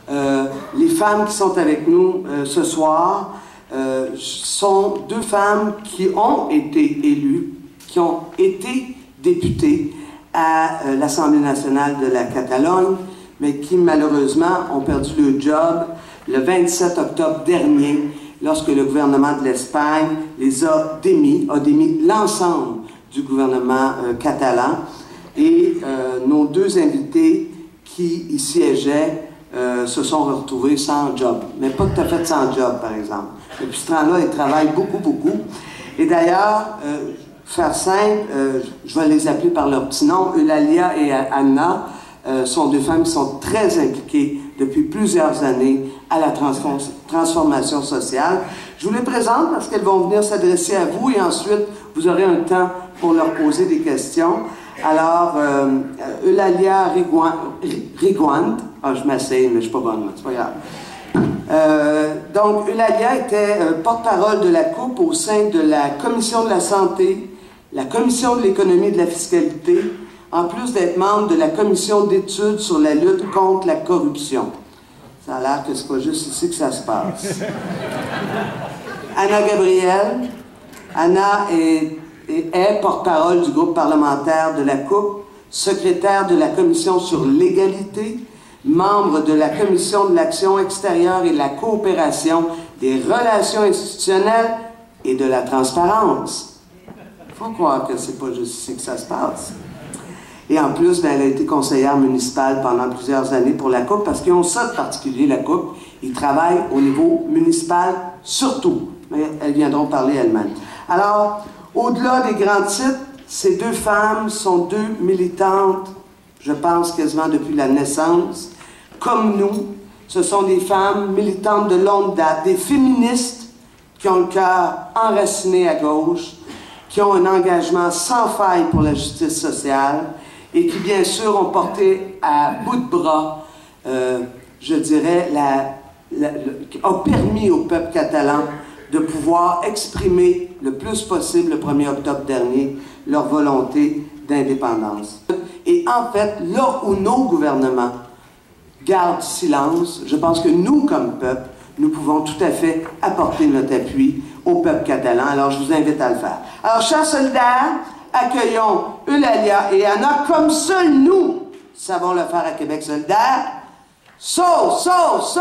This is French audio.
Les femmes qui sont avec nous ce soir sont deux femmes qui ont été élues, qui ont été députées à l'Assemblée nationale de la Catalogne, mais qui malheureusement ont perdu le job le 27 octobre dernier, lorsque le gouvernement de l'Espagne les a démis l'ensemble du gouvernement catalan. Et nos deux invités qui y siégeaient se sont retrouvés sans job. Mais pas tout à fait sans job, par exemple. Depuis ce temps-là, ils travaillent beaucoup, beaucoup. Et d'ailleurs, faire simple, je vais les appeler par leur petit nom, Eulalia et Anna, sont deux femmes qui sont très impliquées depuis plusieurs années à la transformation sociale. Je vous les présente parce qu'elles vont venir s'adresser à vous et ensuite vous aurez un temps pour leur poser des questions. Alors, Eulalia Reguant, je m'asseye, mais je ne suis pas bonne, c'est pas grave. Donc, Eulalia était porte-parole de la COUP au sein de la Commission de la santé, la Commission de l'économie et de la fiscalité, en plus d'être membre de la Commission d'études sur la lutte contre la corruption. Ça a l'air que c'est pas juste ici que ça se passe. Anna Gabriel. Anna est porte-parole du groupe parlementaire de la COUP, secrétaire de la Commission sur l'égalité, membre de la Commission de l'action extérieure et de la coopération, des relations institutionnelles et de la transparence. Il faut croire que c'est pas juste ici que ça se passe. Et en plus, elle a été conseillère municipale pendant plusieurs années pour la COUP, parce qu'ils ont ça de particulier, la COUP. Ils travaillent au niveau municipal surtout. Mais elles viendront parler elles-mêmes. Alors, au-delà des grands titres, ces deux femmes sont deux militantes, je pense quasiment depuis la naissance, comme nous. Ce sont des femmes militantes de longue date, des féministes qui ont le cœur enraciné à gauche, qui ont un engagement sans faille pour la justice sociale et qui, bien sûr, ont porté à bout de bras, je dirais, ont permis au peuple catalan de pouvoir exprimer le plus possible le 1er octobre dernier leur volonté d'indépendance. Et en fait, là où nos gouvernements gardent silence, je pense que nous, comme peuple, nous pouvons tout à fait apporter notre appui au peuple catalan. Alors, je vous invite à le faire. Alors, chers solidaires, accueillons Eulalia et Anna comme seuls nous savons le faire à Québec solidaire. Solidarité!